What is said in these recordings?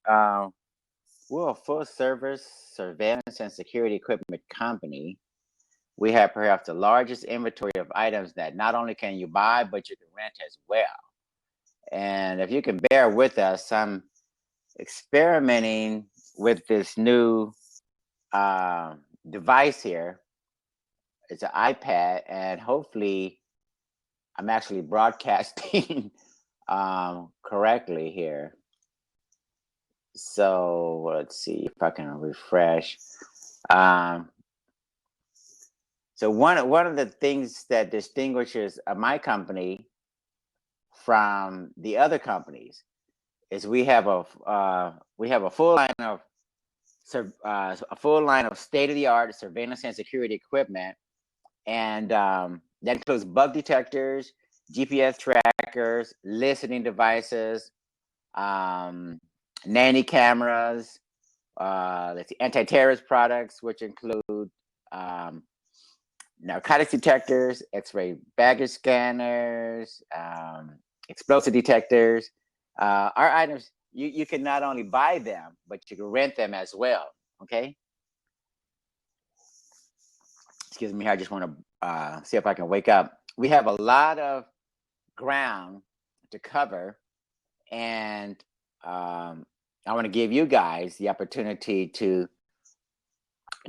we're a full service surveillance and security equipment company. We have perhaps the largest inventory of items that not only can you buy, but you can rent as well. And if you can bear with us, I'm experimenting with this new device here. It's an iPad, and hopefully I'm actually broadcasting correctly here. So let's see if I can refresh. So one of the things that distinguishes my company from the other companies is we have a full line of state-of-the-art surveillance and security equipment, and that includes bug detectors, GPS trackers, listening devices, Nanny cameras, let's see, anti-terrorist products, which include narcotics detectors, X-ray baggage scanners, explosive detectors. Our items, you can not only buy them, but you can rent them as well. Okay. Excuse me. I just want to see if I can wake up. We have a lot of ground to cover, and I want to give you guys the opportunity to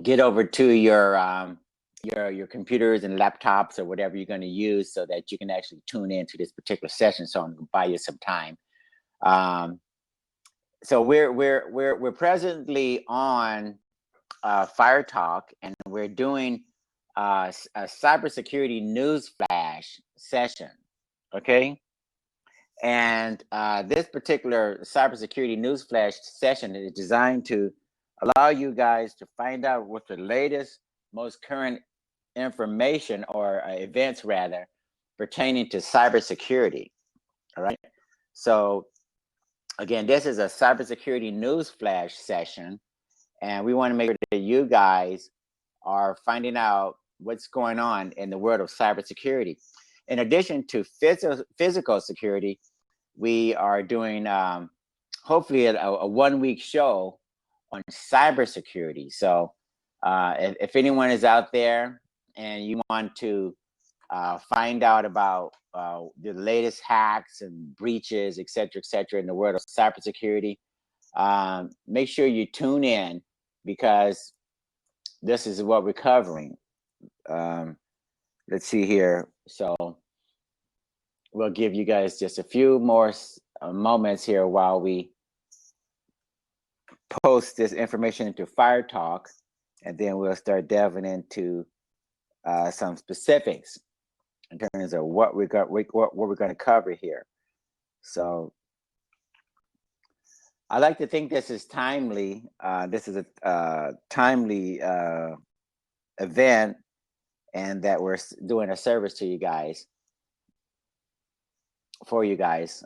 get over to your computers and laptops or whatever you're going to use, so that you can actually tune into this particular session. So I'm going to buy you some time. So we're presently on Fire Talk, and we're doing a CyberSecurity Newsflash session. Okay. And this particular cybersecurity newsflash session is designed to allow you guys to find out what the latest, most current information or events rather pertaining to cybersecurity. All right. So again, this is a cybersecurity newsflash session, and we want to make sure that you guys are finding out what's going on in the world of cybersecurity. In addition to physical security, we are doing hopefully a 1 week show on cybersecurity. So if anyone is out there and you want to find out about the latest hacks and breaches, et cetera, in the world of cybersecurity, make sure you tune in, because this is what we're covering. Let's see here. So we'll give you guys just a few more moments here while we post this information into Fire Talk, and then we'll start delving into some specifics in terms of what we're going to cover here. So I like to think this is timely. This is a timely event, and that we're doing a service to you guys, for you guys,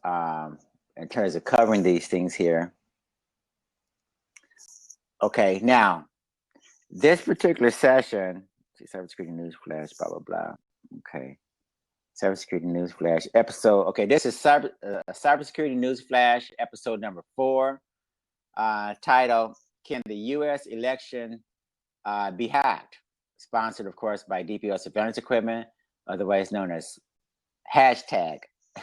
in terms of covering these things here. Okay, now this particular session, cybersecurity news flash, blah blah blah. Okay, cybersecurity news flash episode. Okay, this is cybersecurity news flash episode number 4. Title: Can the U.S. election be hacked? Sponsored, of course, by DPL Surveillance Equipment, otherwise known as hashtag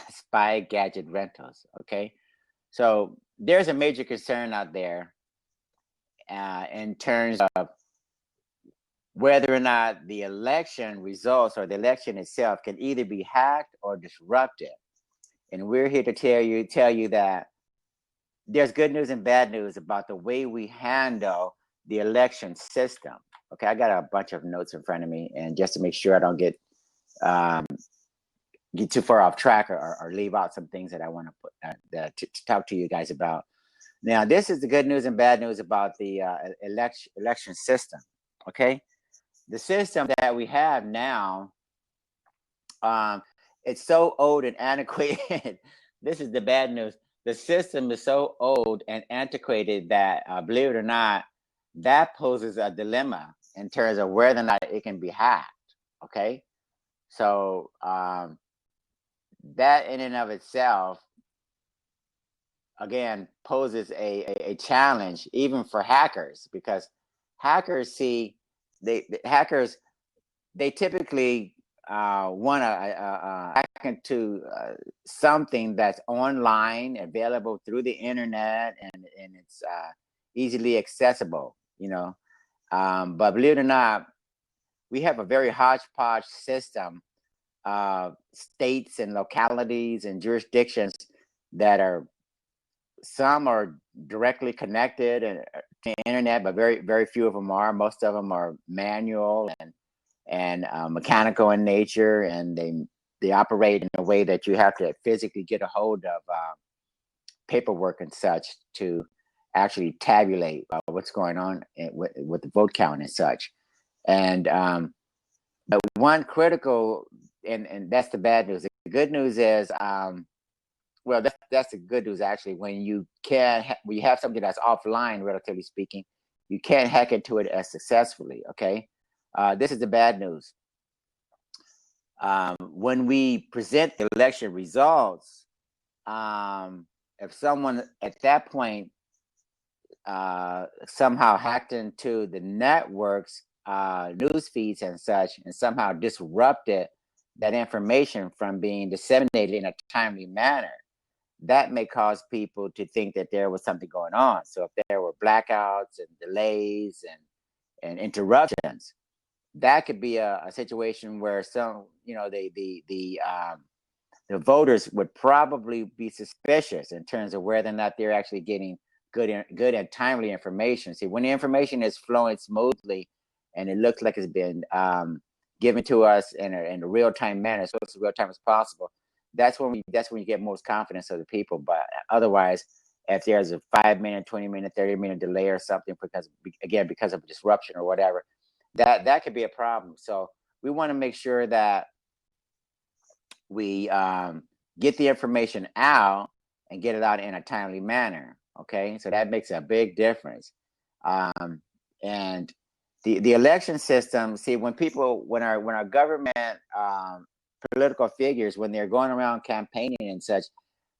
Spy Gadget Rentals. Okay, so there's a major concern out there in terms of whether or not the election results or the election itself can either be hacked or disrupted. And we're here to tell you that there's good news and bad news about the way we handle the election system. Okay, I got a bunch of notes in front of me, and just to make sure I don't get too far off track or leave out some things that I want to put to talk to you guys about. Now, this is the good news and bad news about the election system. Okay, the system that we have now, it's so old and antiquated. This is the bad news. The system is so old and antiquated that, believe it or not, that poses a dilemma in terms of whether or not it can be hacked. Okay, so that in and of itself again poses a challenge even for hackers, because hackers see hackers, they typically want to hack into something that's online, available through the internet, and it's easily accessible, you know. But believe it or not, we have a very hodgepodge system of states and localities and jurisdictions that are, some are directly connected and to the internet, but very few of them are. Most of them are manual and mechanical in nature, and they operate in a way that you have to physically get a hold of paperwork and such to actually tabulate what's going on with the vote count and such. And but one critical, and that's the bad news. The good news is, well, that's the good news actually. When you when you have something that's offline, relatively speaking, you can't hack into it as successfully. Okay, this is the bad news. When we present the election results, if someone at that point somehow hacked into the networks, news feeds and such, and somehow disrupted that information from being disseminated in a timely manner, that may cause people to think that there was something going on. So if there were blackouts and delays and interruptions, that could be a situation where some, you know, the voters would probably be suspicious in terms of whether or not they're actually getting good and timely information. See, when the information is flowing smoothly and it looks like it's been given to us in a real-time manner, so it's as real time as possible, that's when you get most confidence of the people. But otherwise, if there's a 5-minute, 20-minute, 30-minute delay or something, because of disruption or whatever, that could be a problem. So we want to make sure that we get the information out and get it out in a timely manner. Okay, so that makes a big difference. And the election system. See, when our government political figures, when they're going around campaigning and such,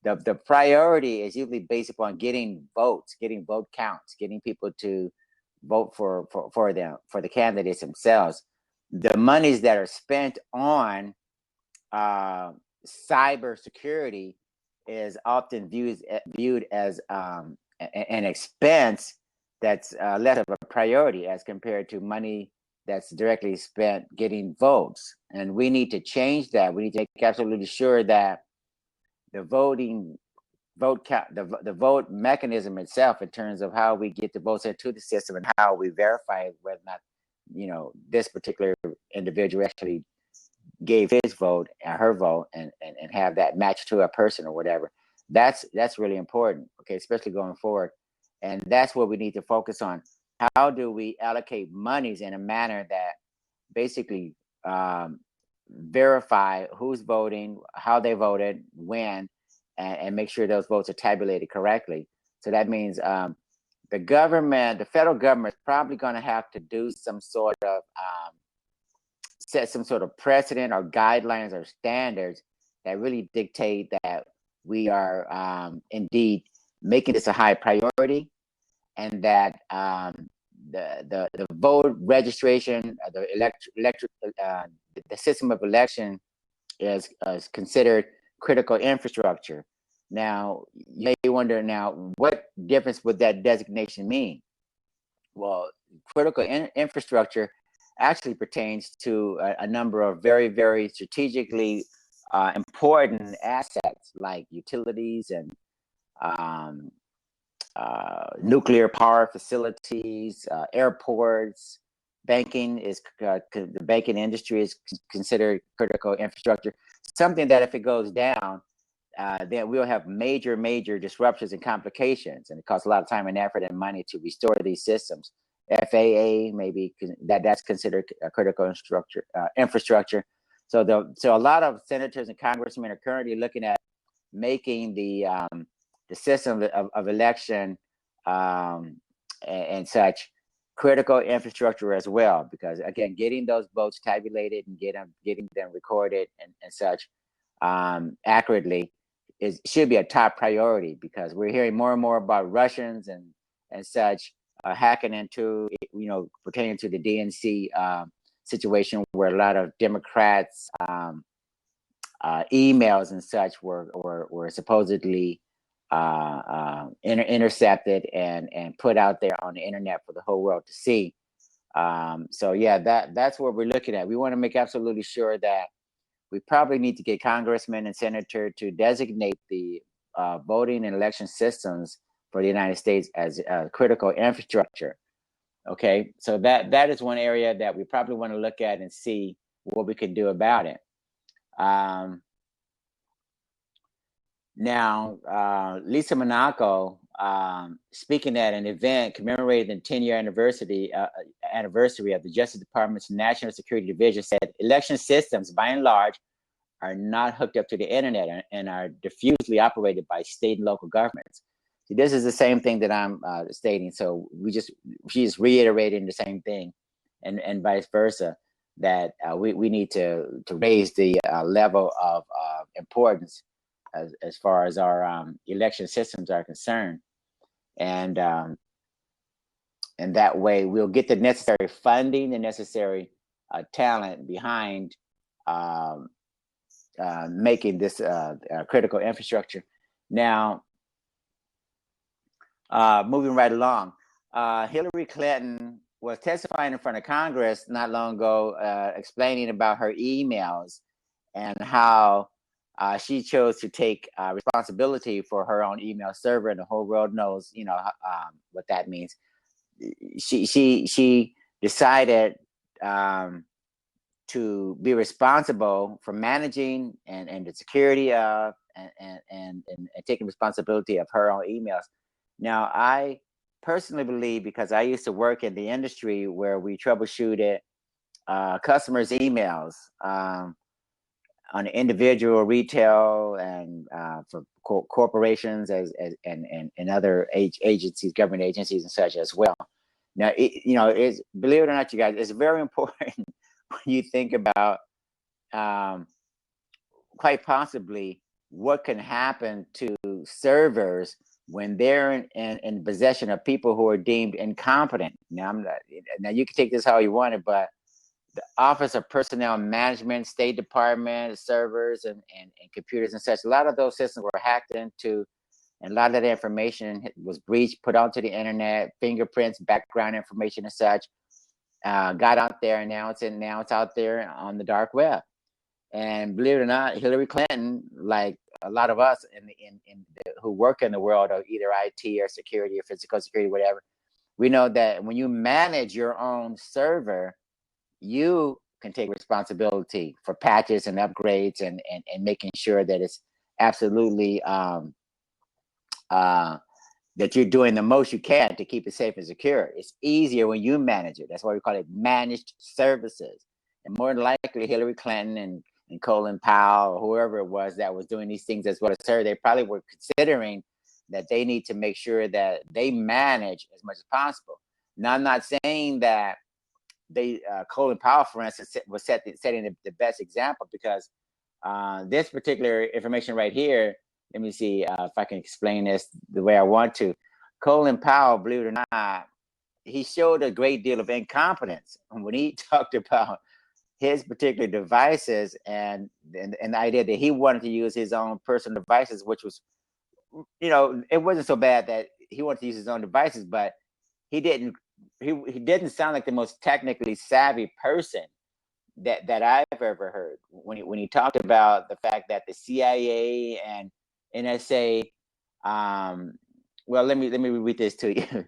the priority is usually based upon getting votes, getting vote counts, getting people to vote for the candidates themselves. The monies that are spent on cybersecurity is often viewed as an expense that's less of a priority as compared to money that's directly spent getting votes. And we need to change that. We need to make absolutely sure that the vote count, the vote mechanism itself, in terms of how we get the votes into the system and how we verify whether or not, you know, this particular individual actually gave his vote and her vote, and have that match to a person or whatever. That's really important. Okay, especially going forward. And that's what we need to focus on. How do we allocate monies in a manner that basically verify who's voting, how they voted, when, and make sure those votes are tabulated correctly. So that means the federal government is probably going to have to do some sort of set some sort of precedent or guidelines or standards that really dictate that we are indeed making this a high priority, and that the vote registration, the system of election is considered critical infrastructure. Now, you may wonder, now, what difference would that designation mean? Well, critical infrastructure actually pertains to a number of very strategically important assets, like utilities and nuclear power facilities, airports. Banking is the banking industry is considered critical infrastructure. Something that if it goes down, then we'll have major disruptions and complications, and it costs a lot of time and effort and money to restore these systems. FAA, maybe that's considered a critical infrastructure. So a lot of senators and congressmen are currently looking at making the system of election and such critical infrastructure as well, because again, getting those votes tabulated and getting them recorded and such accurately should be a top priority, because we're hearing more and more about Russians and such hacking into, pertaining to the DNC situation, where a lot of Democrats emails and such were supposedly intercepted and put out there on the internet for the whole world to see. So yeah, that's what we're looking at. We want to make absolutely sure that we probably need to get congressmen and senators to designate the voting and election systems for the United States as critical infrastructure. Okay, so that is one area that we probably want to look at and see what we can do about it. Now, Lisa Monaco, speaking at an event commemorating the 10-year anniversary of the Justice Department's National Security Division, said election systems, by and large, are not hooked up to the internet and are diffusely operated by state and local governments. See, this is the same thing that I'm stating. So she's reiterating the same thing, and vice versa, that we need to raise the level of importance as far as our election systems are concerned, and that way we'll get the necessary funding, the necessary talent behind making this critical infrastructure. Now, moving right along, Hillary Clinton was testifying in front of Congress not long ago, explaining about her emails and how she chose to take responsibility for her own email server, and the whole world knows, what that means. She decided to be responsible for managing and the security of and taking responsibility of her own emails. Now, I personally believe, because I used to work in the industry where we troubleshooted customers' emails on individual, retail, and for corporations and other agencies, government agencies and such as well. Now, it's, believe it or not, you guys, it's very important when you think about quite possibly what can happen to servers when they're in possession of people who are deemed incompetent. Now, you can take this how you want it, but the Office of Personnel Management, State Department, servers and computers and such, a lot of those systems were hacked into, and a lot of that information was breached, put onto the internet, fingerprints, background information and such, got out there, and now it's out there on the dark web. And believe it or not, Hillary Clinton, like a lot of us who work in the world of either IT or security or physical security, whatever, we know that when you manage your own server, you can take responsibility for patches and upgrades and making sure that it's absolutely that you're doing the most you can to keep it safe and secure. It's easier when you manage it. That's why we call it managed services. And more than likely, Hillary Clinton and Colin Powell, or whoever it was that was doing these things as well as her, they probably were considering that they need to make sure that they manage as much as possible. Now, I'm not saying that Colin Powell, for instance, was setting the best example, because this particular information right here, let me see if I can explain this the way I want to. Colin Powell, believe it or not, he showed a great deal of incompetence when he talked about his particular devices and the idea that he wanted to use his own personal devices, which was, it wasn't so bad that he wanted to use his own devices, but he didn't sound like the most technically savvy person that I've ever heard when he talked about the fact that the CIA and NSA, well, let me read this to you.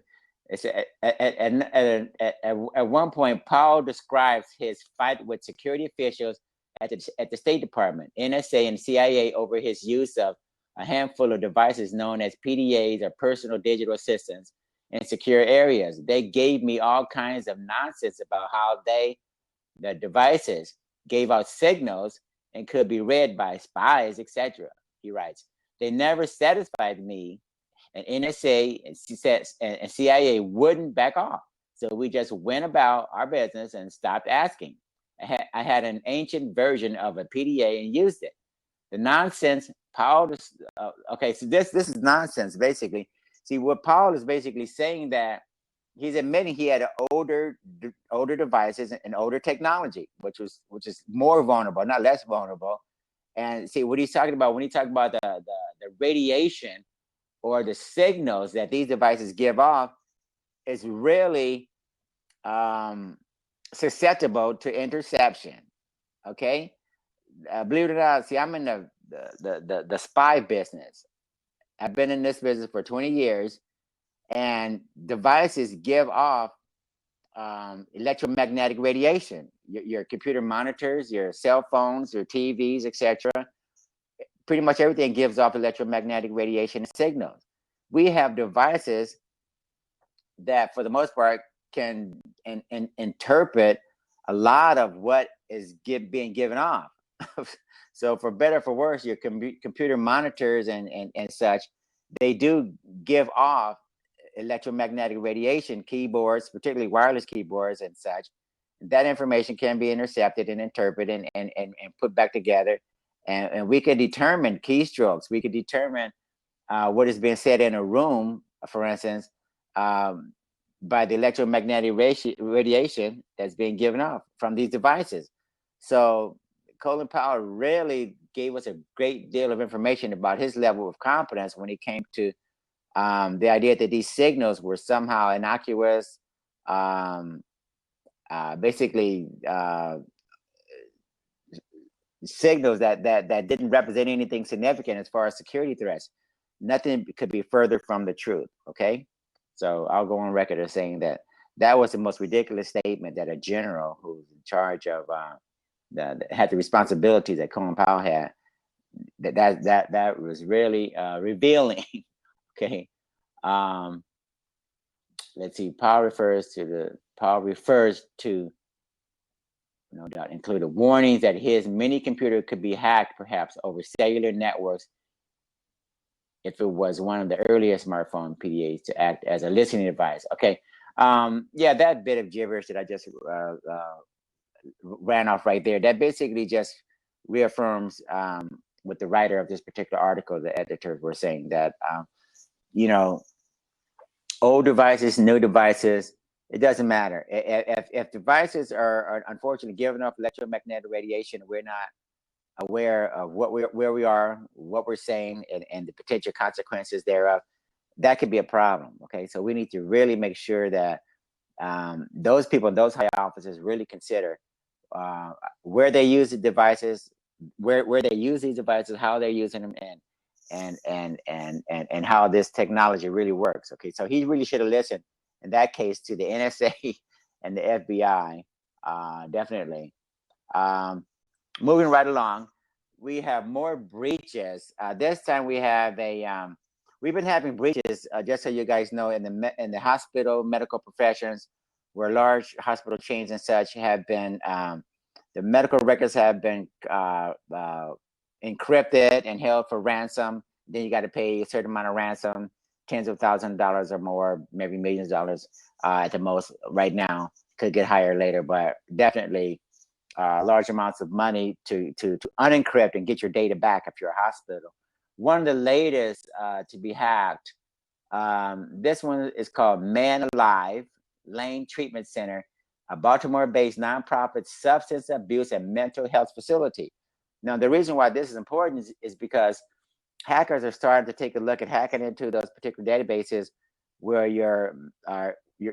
It's at one point, Powell describes his fight with security officials at the State Department, NSA, and CIA over his use of a handful of devices known as PDAs, or personal digital assistants, in secure areas. They gave me all kinds of nonsense about how the devices gave out signals and could be read by spies, etc. He writes, they never satisfied me, and NSA and CIA wouldn't back off. So we just went about our business and stopped asking. I had an ancient version of a PDA and used it. The nonsense, Paul, okay, so this is nonsense, basically. See, what Paul is basically saying, that he's admitting he had older devices and older technology, which is more vulnerable, not less vulnerable. And see, what he's talking about when he talks about the radiation or the signals that these devices give off is really susceptible to interception. Okay, believe it or not, see, I'm in the spy business. I've been in this business for 20 years, and devices give off electromagnetic radiation. Your computer monitors, your cell phones, your TVs, etc. Pretty much everything gives off electromagnetic radiation signals. We have devices that, for the most part, can interpret a lot of what is being given off. So, for better or for worse, your computer monitors and such, they do give off electromagnetic radiation. Keyboards, particularly wireless keyboards and such, that information can be intercepted and interpreted and put back together, and we can determine keystrokes. We can determine what is being said in a room, for instance, by the electromagnetic radiation that's being given off from these devices. So Colin Powell really gave us a great deal of information about his level of competence when it came to the idea that these signals were somehow innocuous, basically signals that didn't represent anything significant as far as security threats. Nothing could be further from the truth. Okay, so I'll go on record as saying that was the most ridiculous statement that a general who's in charge of had the responsibility that Colin Powell had. That was really revealing. Okay. Let's see. Powell refers to no doubt included warnings that his mini computer could be hacked, perhaps over cellular networks, if it was one of the earliest smartphone PDAs to act as a listening device. Okay. Yeah, that bit of gibberish that I just ran off right there, that basically just reaffirms what the writer of this particular article, the editors, were saying, that old devices, new devices, it doesn't matter. If devices are unfortunately giving off electromagnetic radiation, we're not aware of where we are, what we're saying, and the potential consequences thereof, that could be a problem. Okay, so we need to really make sure that those people, those high officers, really consider where they use the devices, where they use these devices, how they're using them, and how this technology really works. Okay, so he really should have listened in that case to the NSA and the FBI, definitely. Moving right along, we have more breaches. This time we have we've been having breaches, just so you guys know, in the hospital, medical professions, where large hospital chains and such have been, the medical records have been encrypted and held for ransom. Then you got to pay a certain amount of ransom, tens of thousands of dollars or more, maybe millions of dollars at the most right now. Could get higher later, but definitely large amounts of money to unencrypt and get your data back if you're a hospital. One of the latest to be hacked, this one is called Man Alive Lane Treatment Center, a Baltimore-based nonprofit substance abuse and mental health facility. Now, the reason why this is important is because hackers are starting to take a look at hacking into those particular databases where your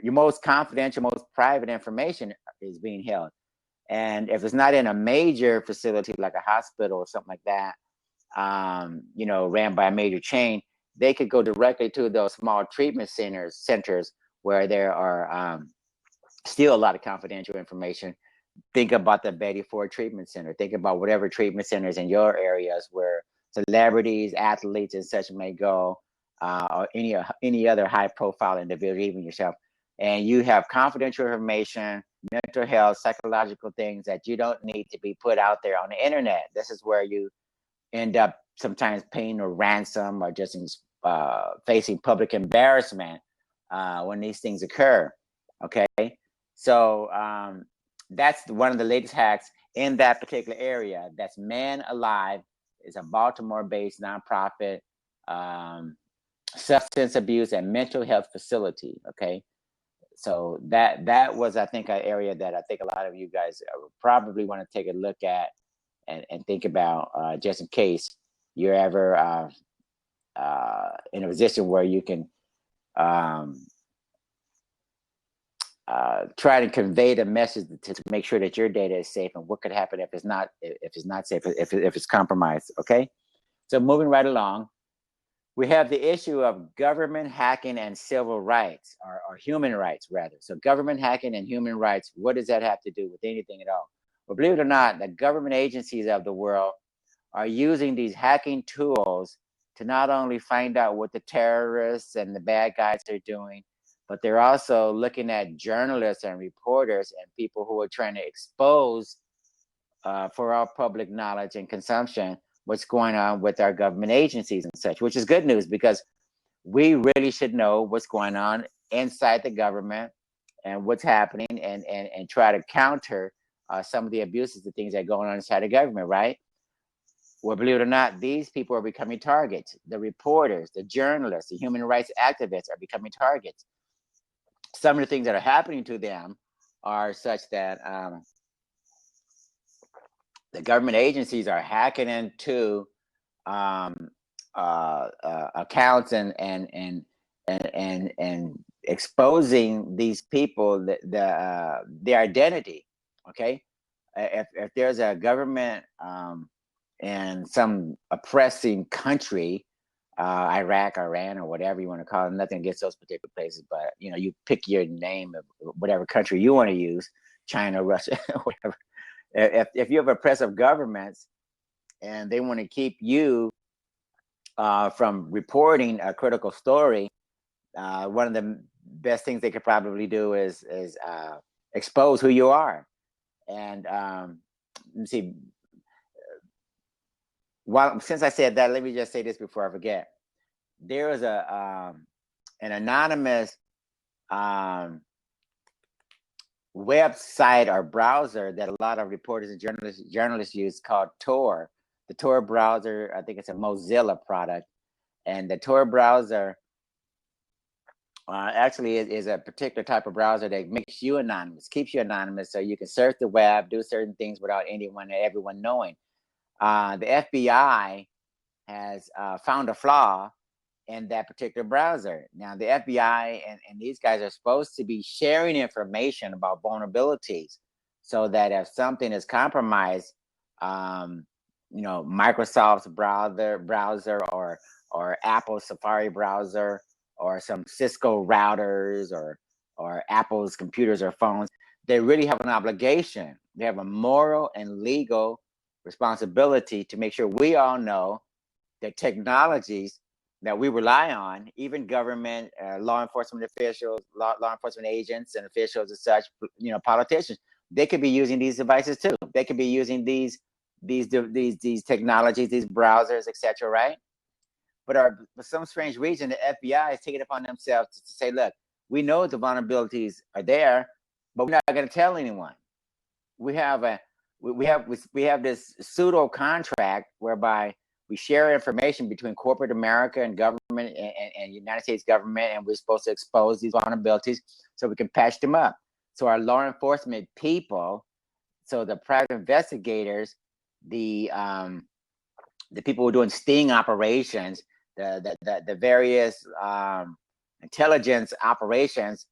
most confidential, most private information is being held. And if it's not in a major facility like a hospital or something like that, ran by a major chain, they could go directly to those small treatment centers where there are still a lot of confidential information. Think about the Betty Ford Treatment Center. Think about whatever treatment centers in your areas where celebrities, athletes, and such may go, or any other high-profile individual, even yourself. And you have confidential information, mental health, psychological things that you don't need to be put out there on the internet. This is where you end up sometimes paying a ransom or just facing public embarrassment when these things occur. Okay, so that's one of the latest hacks in that particular area. That's Man Alive It's a Baltimore-based nonprofit substance abuse and mental health facility. Okay, so that was, I think, an area that I think a lot of you guys probably want to take a look at and think about, just in case you're ever in a position where you can try to convey the message to make sure that your data is safe, and what could happen if it's not safe, if it's compromised. Okay, so moving right along, we have the issue of government hacking and civil rights, or human rights rather. So government hacking and human rights, what does that have to do with anything at all? Well, believe it or not, the government agencies of the world are using these hacking tools to not only find out what the terrorists and the bad guys are doing, but they're also looking at journalists and reporters and people who are trying to expose for our public knowledge and consumption what's going on with our government agencies and such, which is good news, because we really should know what's going on inside the government and what's happening, and try to counter some of the abuses, the things that are going on inside the government, right? Well, believe it or not, these people are becoming targets. The reporters, the journalists, the human rights activists are becoming targets. Some of the things that are happening to them are such that the government agencies are hacking into accounts and exposing these people, their identity. Okay, if there's a government in some oppressing country, Iraq, Iran, or whatever you want to call it, nothing against those particular places, but you pick your name of whatever country you want to use, China, Russia, whatever. If you have oppressive governments and they want to keep you from reporting a critical story, one of the best things they could probably do is expose who you are. And let me see. Since I said that, let me just say this before I forget. There was an anonymous website or browser that a lot of reporters and journalists use, called Tor. The Tor browser, I think it's a Mozilla product, and the Tor browser actually is a particular type of browser that makes you anonymous, keeps you anonymous, so you can surf the web, do certain things without everyone knowing. The FBI has found a flaw in that particular browser. Now, the FBI and these guys are supposed to be sharing information about vulnerabilities, so that if something is compromised, Microsoft's browser or Apple's Safari browser, or some Cisco routers, or Apple's computers or phones, they really have an obligation. They have a moral and legal responsibility to make sure we all know that technologies that we rely on, even government, law enforcement officials, law enforcement agents and officials and such, politicians, they could be using these devices too. They could be using these technologies, these browsers, etc. Right? But for some strange reason, the FBI is taking it upon themselves to say, look, we know the vulnerabilities are there, but we're not going to tell anyone. We have this pseudo contract whereby we share information between corporate America and government and United States government, and we're supposed to expose these vulnerabilities so we can patch them up. So our law enforcement people, so the private investigators, the people who are doing sting operations, the various intelligence operations,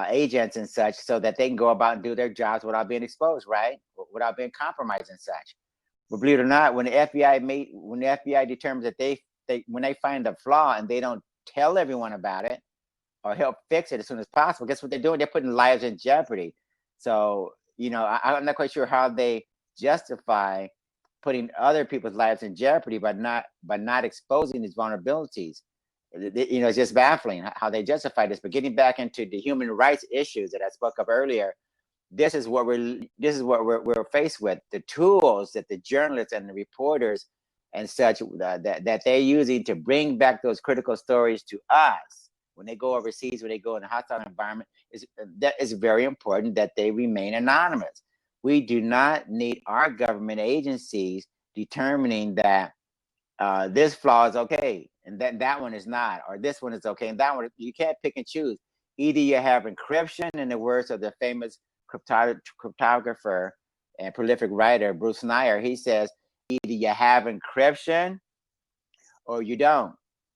agents and such, so that they can go about and do their jobs without being exposed, right? Without being compromised and such. But believe it or not, when the FBI determines that when they find a flaw and they don't tell everyone about it or help fix it as soon as possible, guess what they're doing? They're putting lives in jeopardy. So, I'm not quite sure how they justify putting other people's lives in jeopardy by not exposing these vulnerabilities. It's just baffling how they justify this. But getting back into the human rights issues that I spoke of earlier, this is what we're faced with. The tools that the journalists and the reporters and such that they're using to bring back those critical stories to us when they go overseas, when they go in a hostile environment, that is very important that they remain anonymous. We do not need our government agencies determining that this flaw is okay and that one is not, or this one is okay and that one. You can't pick and choose. Either you have encryption, in the words of the famous cryptographer and prolific writer Bruce Nair. He says either you have encryption or you don't.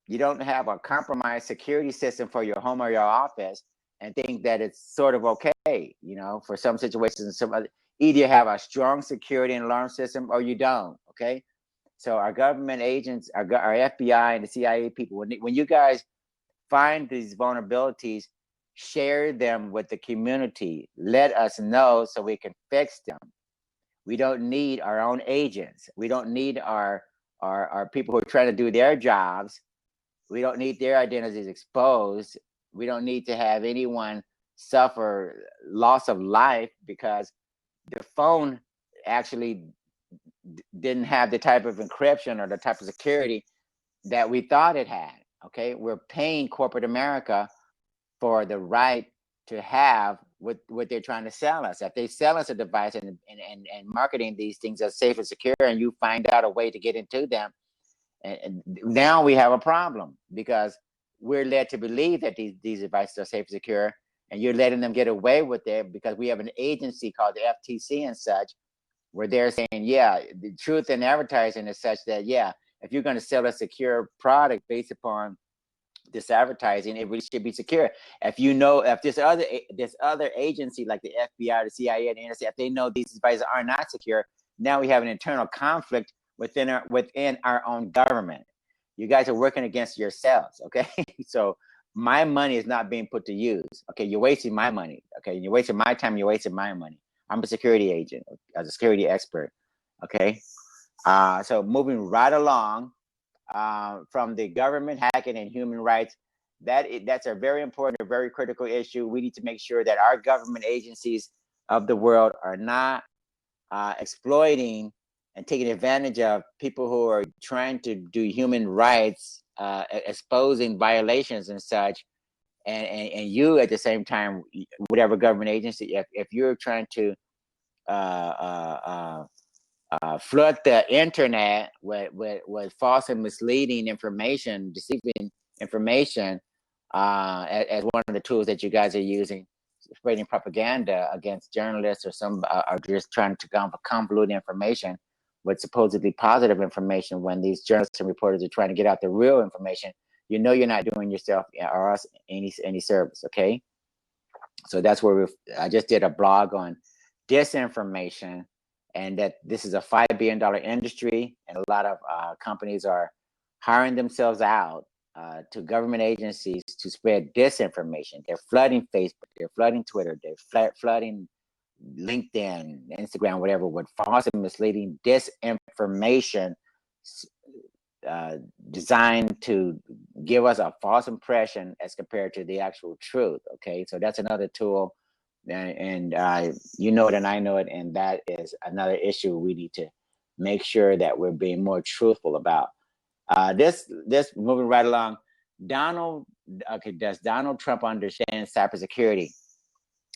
You don't have a compromised security system for your home or your office and think that it's sort of okay, you know, for some situations and some other. Either you have a strong security and alarm system or you don't, okay? So our government agents, our FBI and the CIA people, when you guys find these vulnerabilities, share them with the community. Let us know so we can fix them. We don't need our own agents. We don't need our people who are trying to do their jobs. We don't need their identities exposed. We don't need to have anyone suffer loss of life because the phone actually didn't have the type of encryption or the type of security that we thought it had. Okay, we're paying corporate America for the right to have what they're trying to sell us. If they sell us a device and marketing these things as safe and secure, and you find out a way to get into them, and now we have a problem because we're led to believe that these devices are safe and secure, and you're letting them get away with it because we have an agency called the FTC and such, where they're saying, yeah, the truth in advertising is such that, yeah, if you're going to sell a secure product based upon this advertising, it really should be secure. If you know, if this other agency like the FBI, the CIA, and the NSA, if they know these devices are not secure, now we have an internal conflict within our own government. You guys are working against yourselves, okay? So my money is not being put to use. Okay, you're wasting my money. Okay, you're wasting my time. You're wasting my money. I'm a security agent, as a security expert. Okay, so moving right along. From the government hacking and human rights, that's a very important, a very critical issue. We need to make sure that our government agencies of the world are not exploiting and taking advantage of people who are trying to do human rights, exposing violations and such. And you at the same time, whatever government agency, if you're trying to flood the internet with false and misleading information, deceiving information, as one of the tools that you guys are using, spreading propaganda against journalists or some are just trying to convolute information with supposedly positive information when these journalists and reporters are trying to get out the real information. You know you're not doing yourself or us any service, okay? So that's where I just did a blog on disinformation, and that this is a $5 billion industry, and a lot of companies are hiring themselves out to government agencies to spread disinformation. They're flooding Facebook, they're flooding Twitter, they're flooding LinkedIn, Instagram, whatever, with false and misleading disinformation designed to give us a false impression as compared to the actual truth. Okay, so that's another tool, and you know it and I know it, and that is another issue we need to make sure that we're being more truthful about. This moving right along. Does Donald Trump understand cybersecurity?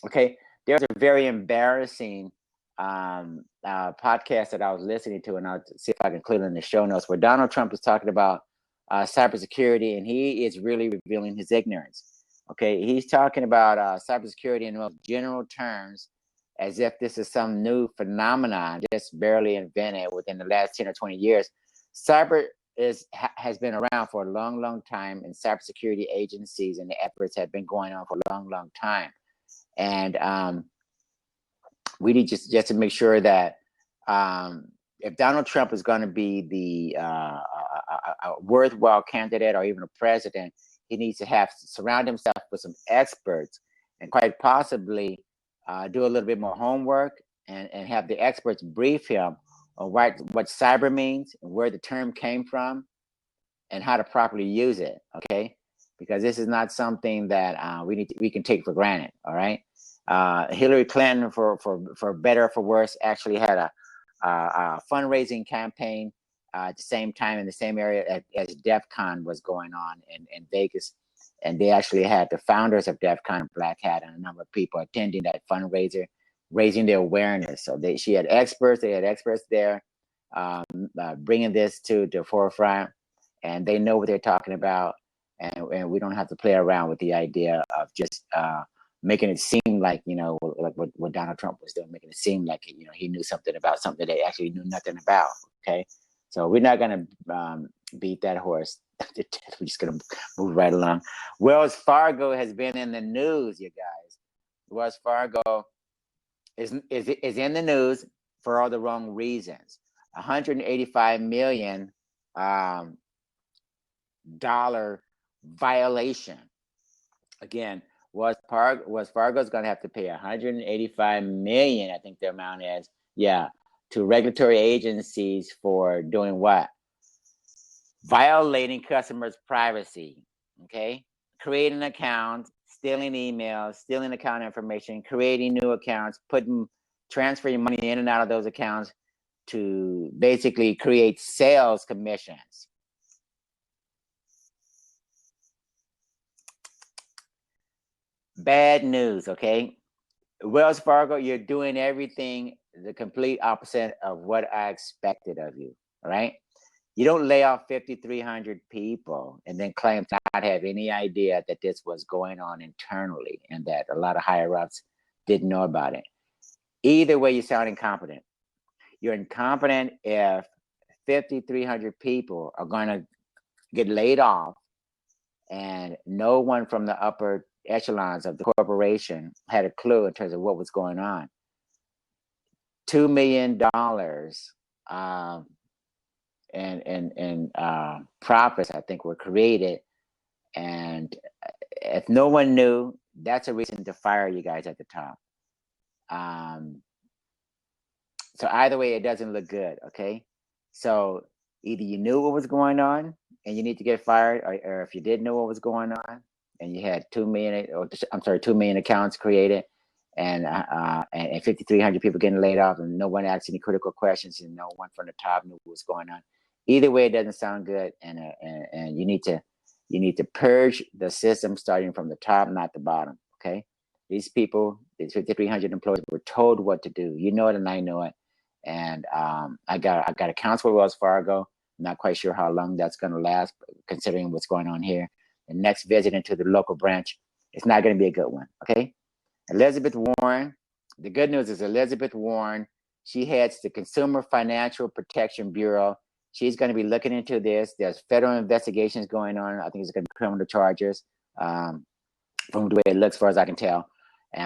Okay, there's a very embarrassing podcast that I was listening to, and I'll see if I can include it in the show notes, where Donald Trump is talking about cybersecurity, and he is really revealing his ignorance. Okay, he's talking about cybersecurity in the most general terms, as if this is some new phenomenon just barely invented within the last 10 or 20 years. Cyber has been around for a long time, and cybersecurity agencies and the efforts have been going on for a long time. And we need just to make sure that if Donald Trump is going to be the a worthwhile candidate or even a president, he needs to surround himself with some experts, and quite possibly do a little bit more homework and have the experts brief him on what cyber means and where the term came from and how to properly use it. Okay, because this is not something that we can take for granted. All right. Hillary Clinton, for better or for worse, actually had a fundraising campaign at the same time in the same area as DEF CON was going on in Vegas. And they actually had the founders of DEF CON, Black Hat, and a number of people attending that fundraiser, raising their awareness. So she had experts, they had experts there. bringing this to the forefront, and they know what they're talking about, and we don't have to play around with the idea of just making it seem like, like what Donald Trump was doing, making it seem like, he knew something about something they actually knew nothing about. Okay, so we're not going to beat that horse. We're just going to move right along. Wells Fargo has been in the news, you guys. Wells Fargo is in the news for all the wrong reasons. $185 million dollar violation. Again, Wells Fargo is going to have to pay $185 million, I think the amount is, to regulatory agencies for doing what? Violating customers' privacy. Okay, creating accounts, stealing emails, stealing account information, creating new accounts, transferring money in and out of those accounts to basically create sales commissions. Bad news, okay? Wells Fargo, you're doing everything the complete opposite of what I expected of you, all right? You don't lay off 5,300 people and then claim to not have any idea that this was going on internally and that a lot of higher-ups didn't know about it. Either way, you sound incompetent. You're incompetent if 5,300 people are going to get laid off and no one from the upper echelons of the corporation had a clue in terms of what was going on. $2 million and profits, I think, were created. And if no one knew, that's a reason to fire you guys at the top. So either way, it doesn't look good, okay? So either you knew what was going on and you need to get fired, or if you didn't know what was going on and you had 2 million accounts created and 5,300 people getting laid off and no one asked any critical questions and no one from the top knew what was going on. Either way, it doesn't sound good, and you need to purge the system starting from the top, not the bottom, okay? These people, these 5,300 employees, were told what to do. You know it, and I know it. And I got accounts with Wells Fargo. I'm not quite sure how long that's going to last, considering what's going on here. The next visit into the local branch, it's not going to be a good one, okay? Elizabeth Warren, the good news is Elizabeth Warren, she heads the Consumer Financial Protection Bureau. She's going to be looking into this. There's federal investigations going on. I think it's going to be criminal charges from the way it looks, as far as I can tell.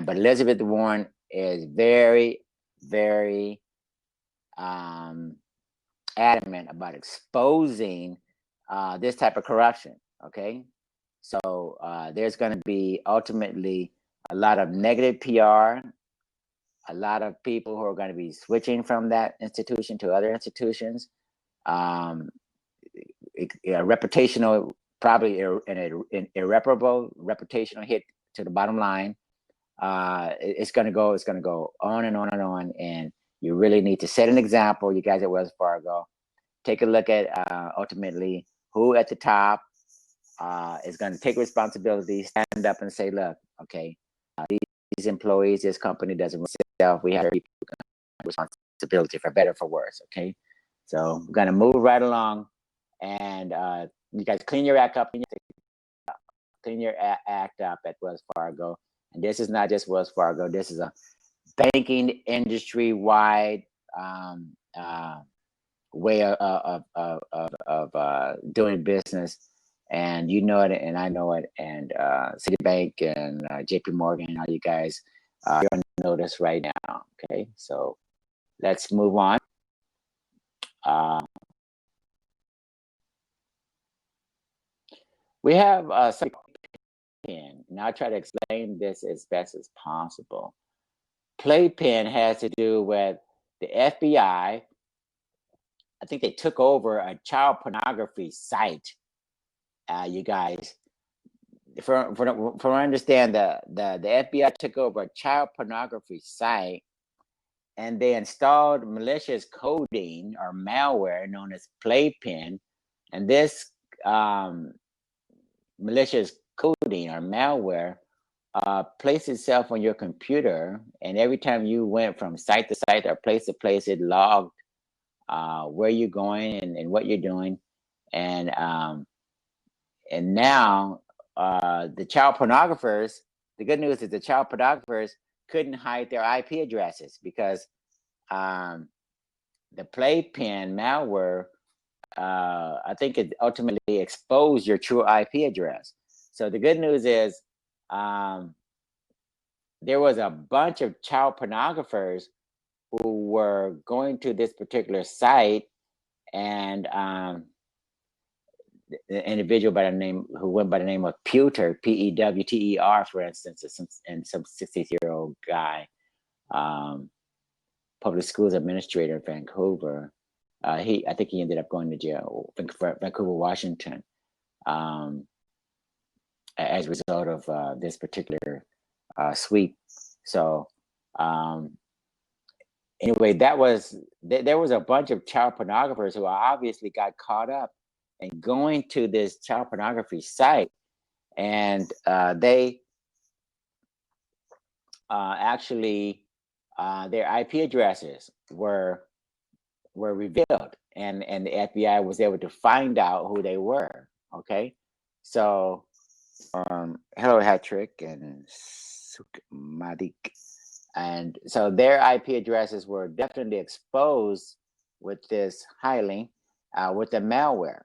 But Elizabeth Warren is very, very adamant about exposing this type of corruption, okay? So there's going to be ultimately a lot of negative PR, a lot of people who are going to be switching from that institution to other institutions. Reputational, probably an irreparable reputational hit to the bottom line. It's going to go on and on and on, and you really need to set an example. You guys at Wells Fargo, take a look at ultimately who at the top is going to take responsibility, stand up and say, look, okay, these employees, this company doesn't sell. We have responsibility for better, for worse, okay? So we're going to move right along, and you guys clean your act up, clean your act up at Wells Fargo. And this is not just Wells Fargo. This is a banking industry-wide way of doing business. And you know it, and I know it, and Citibank and JP Morgan, all you guys are on notice right now, okay? So let's move on. We have Playpen. Now I'll try to explain this as best as possible. Playpen has to do with the FBI. I think they took over a child pornography site. You guys, from what I understand, the FBI took over a child pornography site, and they installed malicious coding or malware known as Playpen, and this malicious coding or malware placed itself on your computer, and every time you went from site to site or place to place, it logged where you're going and what you're doing, and now the child pornographers. The good news is the child pornographers couldn't hide their IP addresses because the playpen malware, I think it ultimately exposed your true IP address. So the good news is there was a bunch of child pornographers who were going to this particular site, and the individual by the name who went by the name of Pewter, Pewter, for instance, and some 60-year-old guy, public schools administrator in Vancouver. I think he ended up going to jail, Vancouver, Washington, as a result of this particular sweep. So anyway, there was a bunch of child pornographers who obviously got caught up in going to this child pornography site, and they actually their IP addresses were revealed, and the FBI was able to find out who they were. Okay, so hello Hatrick and Sukmadik. And so their IP addresses were definitely exposed with this highly, with the malware.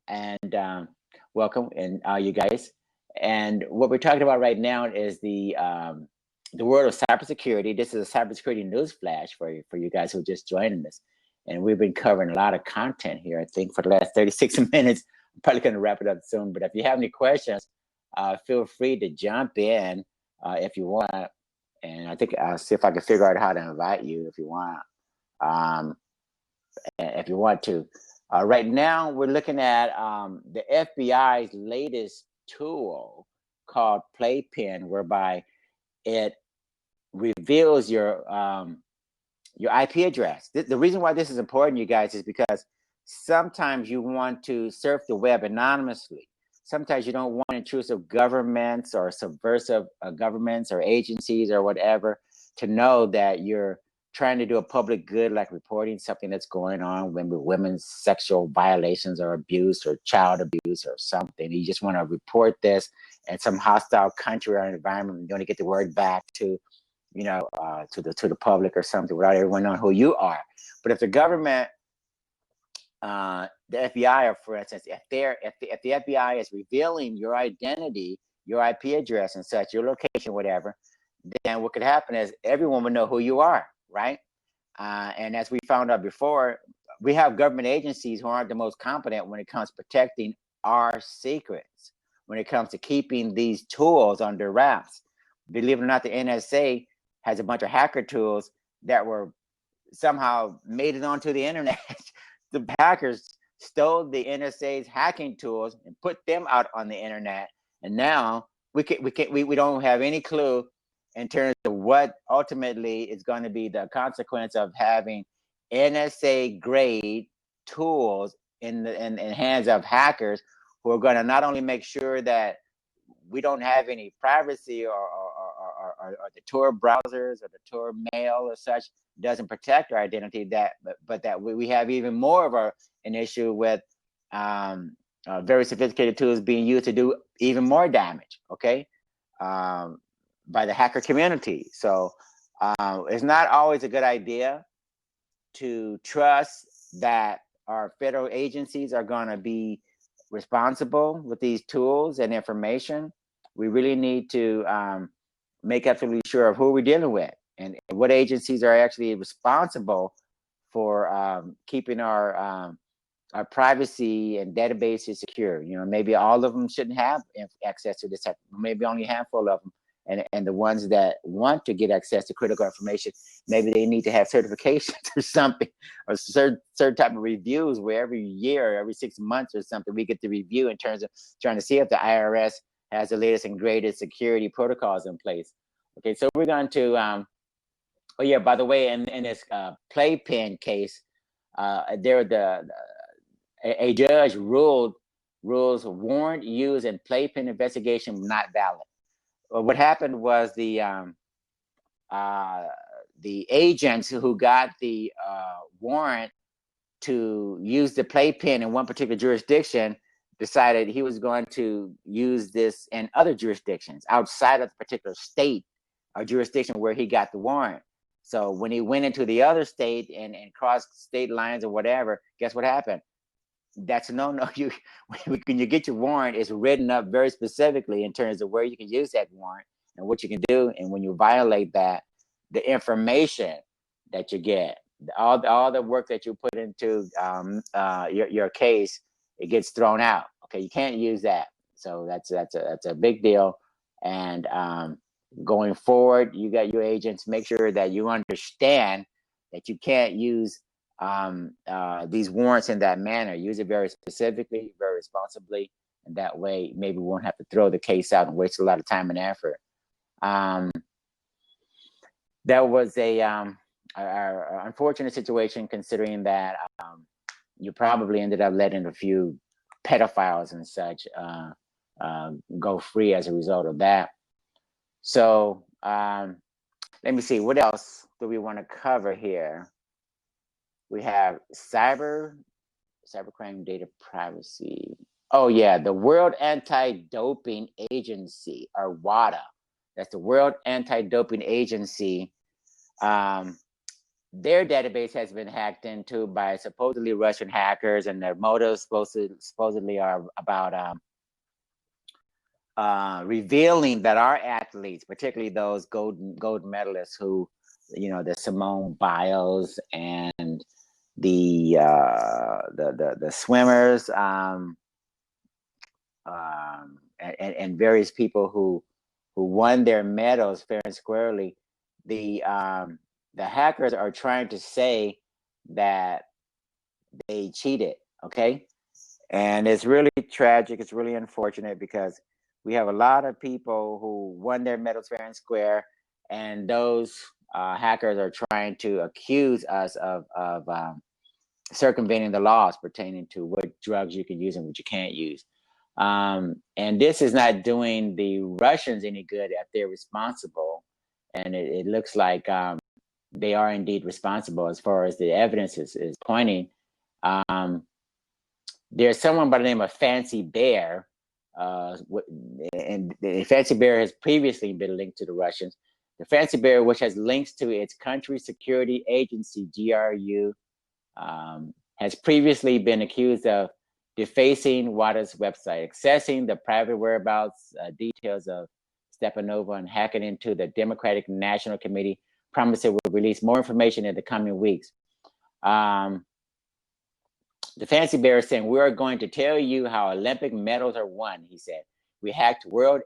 And welcome, and you guys. And what we're talking about right now is the world of cybersecurity. This is a cybersecurity newsflash for you guys who are just joining us. And we've been covering a lot of content here, I think, for the last 36 minutes. I'm probably going to wrap it up soon. But if you have any questions, feel free to jump in if you want. And I think I'll see if I can figure out how to invite you if you want. If you want to. Right now, we're looking at the FBI's latest tool called Playpen, whereby it reveals your IP address. The reason why this is important, you guys, is because sometimes you want to surf the web anonymously. Sometimes you don't want intrusive governments or subversive governments or agencies or whatever to know that you're trying to do a public good, like reporting something that's going on with women's sexual violations or abuse or child abuse or something. You just want to report this in some hostile country or environment. You want to get the word back to, to the public or something without everyone knowing who you are. But if the government, the FBI, or for instance, if the FBI is revealing your identity, your IP address and such, your location, whatever, then what could happen is everyone would know who you are, right? And as we found out before, we have government agencies who aren't the most competent when it comes to protecting our secrets, when it comes to keeping these tools under wraps. Believe it or not, the NSA has a bunch of hacker tools that were somehow made it onto the internet. The hackers stole the NSA's hacking tools and put them out on the internet, and now we don't have any clue in terms of what ultimately is going to be the consequence of having NSA grade tools in hands of hackers who are going to not only make sure that we don't have any privacy or the Tor browsers or the Tor mail or such doesn't protect our identity, but that we have even more of an issue with very sophisticated tools being used to do even more damage, okay, by the hacker community. So it's not always a good idea to trust that our federal agencies are going to be responsible with these tools and information. We really need to make absolutely sure of who we're dealing with and what agencies are actually responsible for keeping our privacy and databases secure. Maybe all of them shouldn't have access to this type, maybe only a handful of them. And the ones that want to get access to critical information, maybe they need to have certifications or something, or certain type of reviews where every year, every 6 months or something, we get the review in terms of trying to see if the IRS has the latest and greatest security protocols in place. Okay, so we're going to, oh yeah, by the way, in this Playpen case, a judge rules warrant use and Playpen investigation not valid. What happened was the agents who got the warrant to use the playpen in one particular jurisdiction decided he was going to use this in other jurisdictions outside of the particular state or jurisdiction where he got the warrant. So when he went into the other state and crossed state lines or whatever, guess what happened? That's no. You when you get your warrant, it's written up very specifically in terms of where you can use that warrant and what you can do. And when you violate that, the information that you get, all the work that you put into your case, it gets thrown out. Okay, you can't use that. So that's a big deal. And going forward, you got your agents, make sure that you understand that you can't use these warrants in that manner. Use it very specifically, very responsibly, and that way maybe we won't have to throw the case out and waste a lot of time and effort. That was a unfortunate situation, considering that you probably ended up letting a few pedophiles and such go free as a result of that. So let me see, what else do we want to cover here? We have cybercrime data privacy. Oh yeah, the World Anti-Doping Agency, or WADA. That's the World Anti-Doping Agency. Their database has been hacked into by supposedly Russian hackers, and their motives supposedly are about revealing that our athletes, particularly those gold medalists who, you know, the Simone Biles and the swimmers, and various people who won their medals fair and squarely, the hackers are trying to say that they cheated. Okay, and it's really tragic. It's really unfortunate, because we have a lot of people who won their medals fair and square, and those hackers are trying to accuse us of circumventing the laws pertaining to what drugs you can use and what you can't use. And this is not doing the Russians any good if they're responsible. And it looks like they are indeed responsible as far as the evidence is pointing. There's someone by the name of Fancy Bear, and the Fancy Bear has previously been linked to the Russians. The Fancy Bear, which has links to its country security agency, GRU, has previously been accused of defacing WADA's website, accessing the private whereabouts details of Stepanova, and hacking into the Democratic National Committee, promised it would release more information in the coming weeks. The Fancy Bear is saying, "We're going to tell you how Olympic medals are won," he said. We hacked World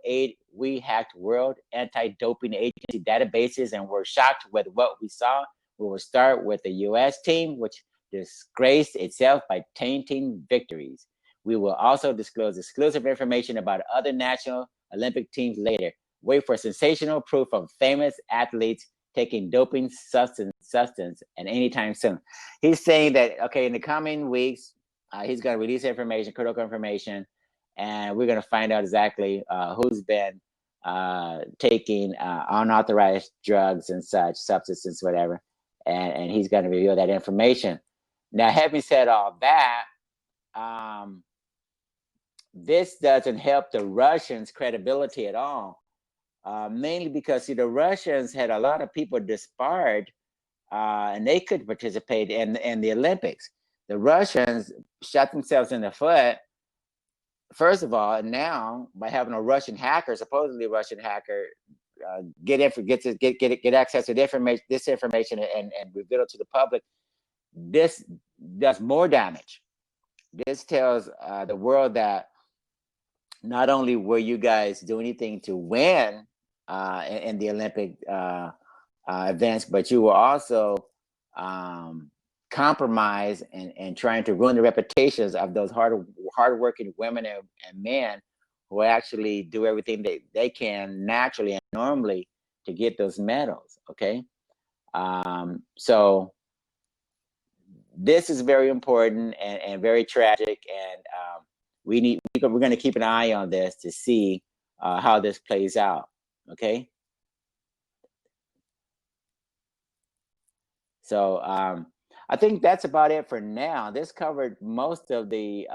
Anti-Doping Agency databases, and we're shocked with what we saw. We will start with the US team, which disgraced itself by tainting victories. We will also disclose exclusive information about other national Olympic teams later. Wait for sensational proof of famous athletes taking doping substance and anytime soon. He's saying that, okay, in the coming weeks, he's going to release information, critical information, and we're going to find out exactly who's been taking unauthorized drugs and such, substances, whatever, and he's going to reveal that information. Now, having said all that, this doesn't help the Russians' credibility at all. Mainly because, see, the Russians had a lot of people disbarred, and they couldn't participate in the Olympics. The Russians shot themselves in the foot, first of all, and now by having a Russian hacker, supposedly a Russian hacker, get access to this information and reveal it to the public. This does more damage. This tells the world that not only will you guys do anything to win in the Olympic events, but you will also compromise and trying to ruin the reputations of those hardworking women and men who actually do everything they can naturally and normally to get those medals. Okay, so this is very important and very tragic, and we're going to keep an eye on this to see how this plays out. Okay. So I think that's about it for now. This covered most of the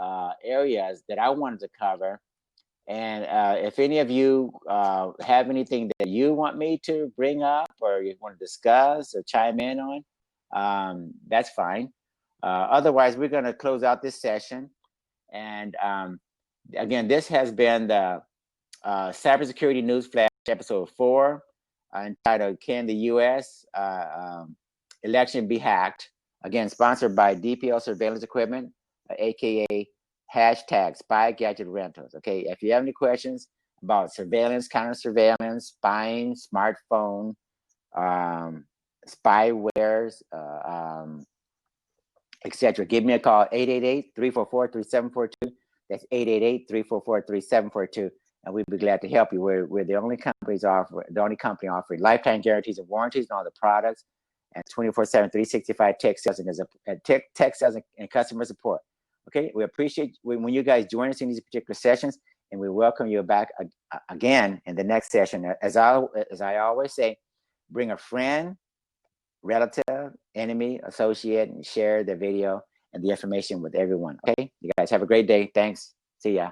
areas that I wanted to cover. And if any of you have anything that you want me to bring up or you want to discuss or chime in on, that's fine. Otherwise, we're going to close out this session. And again, this has been the Cybersecurity Newsflash episode 4, entitled "Can the U.S. Election Be Hacked?" Again, sponsored by DPL Surveillance Equipment, aka hashtag Spy Gadget Rentals. Okay, if you have any questions about surveillance, counter surveillance, spying, smartphone, spywares, etc., give me a call, 888-344-3742. That's 888-344-3742. And we'd be glad to help you. We're the only company offering lifetime guarantees and warranties on all the products, and 24/7, 365 tech sales and customer support. Okay, we appreciate when you guys join us in these particular sessions, and we welcome you back again in the next session. As I always say, bring a friend, relative, enemy, associate, and share the video and the information with everyone. Okay, you guys have a great day. Thanks. See ya.